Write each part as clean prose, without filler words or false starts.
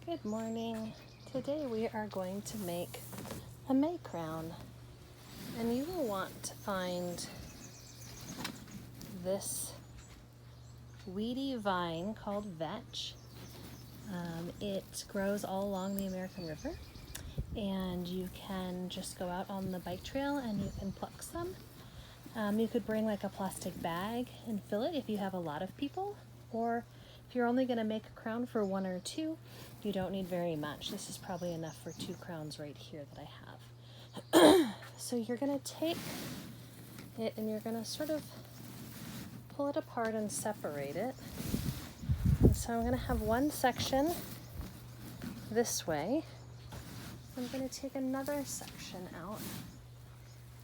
Good morning. Today we are going to make a May crown, and you will want to find this weedy vine called vetch. It grows all along the American River, and you can just go out on the bike trail and you can pluck some. You could bring like a plastic bag and fill it if you have a lot of people, or if you're only going to make a crown for one or two, you don't need very much. This is probably enough for 2 crowns right here that I have. So you're going to take it and you're going to sort of pull it apart and separate it. And so I'm going to have one section this way. I'm going to take another section out.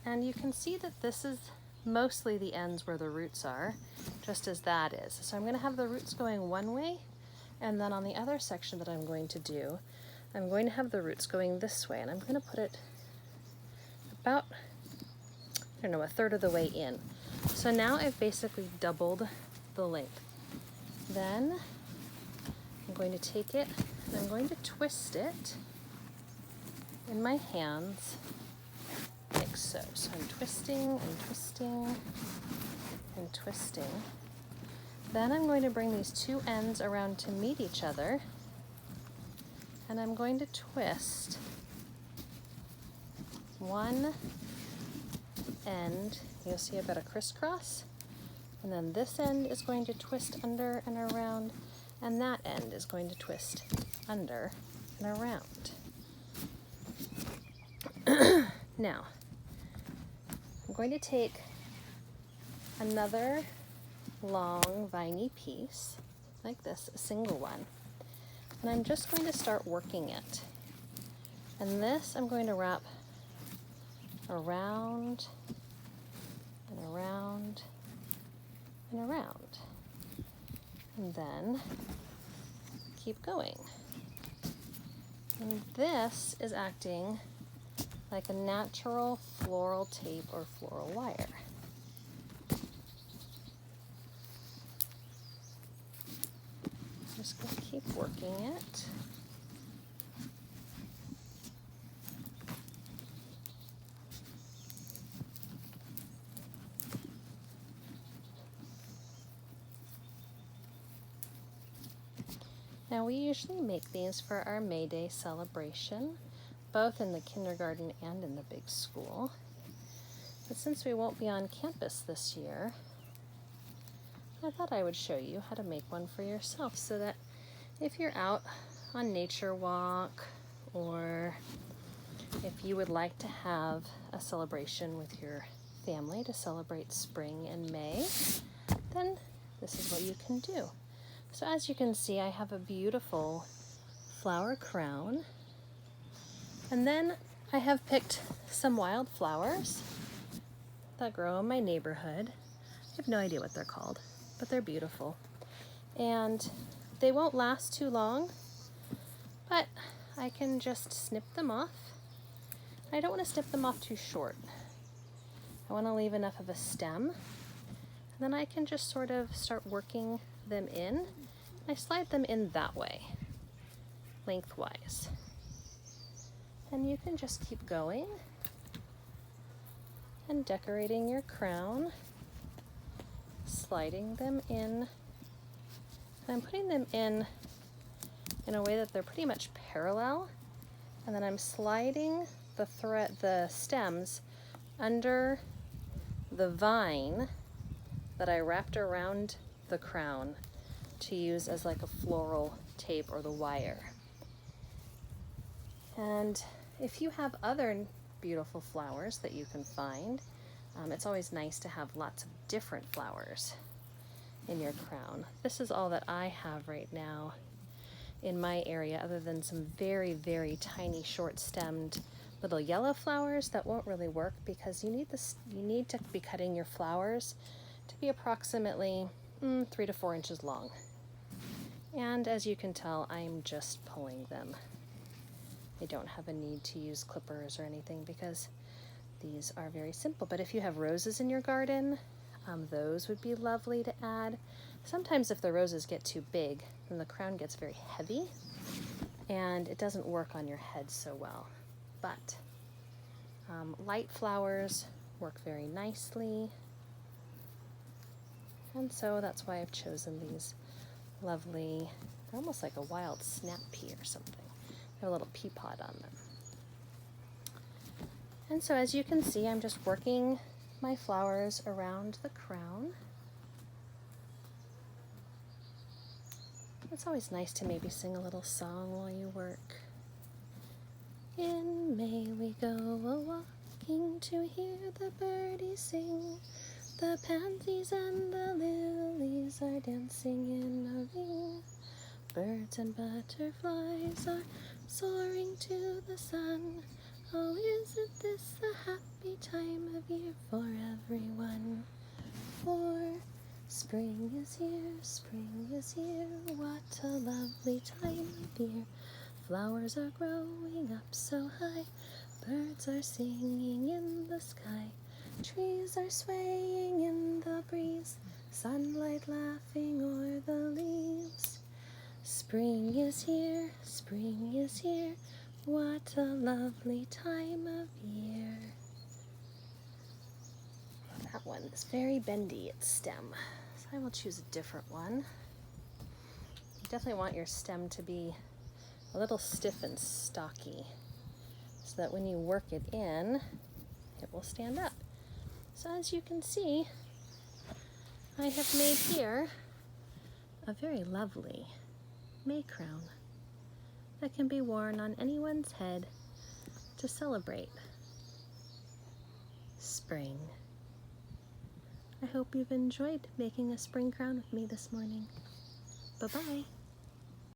And you can see that this is mostly the ends where the roots are, just as that is. So I'm going to have the roots going one way, and then on the other section that I'm going to do, I'm going to have the roots going this way, and I'm going to put it about, a third of the way in. So now I've basically doubled the length. Then I'm going to take it and I'm going to twist it in my hands like so. So I'm twisting and twisting and twisting. Then I'm going to bring these 2 ends around to meet each other, and I'm going to twist one end. You'll see I've got a crisscross, and then this end is going to twist under and around, and that end is going to twist under and around. Now, I'm going to take another long viney piece like this, a single one, and I'm just going to start working it. And this I'm going to wrap around and around and around, and then keep going. And this is acting like a natural floral tape or floral wire. Just going to keep working it. Now we usually make these for our May Day celebration, both in the kindergarten and in the big school. But since we won't be on campus this year, I thought I would show you how to make one for yourself, so that if you're out on nature walk, or if you would like to have a celebration with your family to celebrate spring and May, then this is what you can do. So as you can see, I have a beautiful flower crown, and then I have picked some wildflowers that grow in my neighborhood. I have no idea what they're called, but they're beautiful. And they won't last too long, but I can just snip them off. I don't want to snip them off too short. I want to leave enough of a stem, and then I can just sort of start working them in. I slide them in that way, lengthwise. And you can just keep going and decorating your crown, sliding them in. And I'm putting them in a way that they're pretty much parallel, and then I'm sliding the stems under the vine that I wrapped around the crown to use as like a floral tape or the wire. And if you have other beautiful flowers that you can find, it's always nice to have lots of different flowers in your crown. This is all that I have right now in my area, other than some very, very tiny short-stemmed little yellow flowers that won't really work, because you need to be cutting your flowers to be approximately 3 to 4 inches long. And as you can tell, I'm just pulling them. I don't have a need to use clippers or anything because these are very simple. But if you have roses in your garden, those would be lovely to add. Sometimes if the roses get too big, then the crown gets very heavy. and it doesn't work on your head so well. But light flowers work very nicely, and so that's why I've chosen these lovely, they're almost like a wild snap pea or something. They have a little pea pod on them. And so as you can see, I'm just working my flowers around the crown. It's always nice to maybe sing a little song while you work. In May we go a-walking to hear the birdies sing. The pansies and the lilies are dancing in a ring. Birds and butterflies are soaring to the sun. Oh, isn't this a happy time of year for everyone? For spring is here, what a lovely time of year. Flowers are growing up so high, birds are singing in the sky. Trees are swaying in the breeze, sunlight laughing o'er the leaves. Spring is here, what a lovely time of year. That one is very bendy, its stem, so I will choose a different one. You definitely want your stem to be a little stiff and stocky so that when you work it in, it will stand up. So as you can see, I have made here a very lovely May crown that can be worn on anyone's head to celebrate spring. I hope you've enjoyed making a spring crown with me this morning. Bye-bye.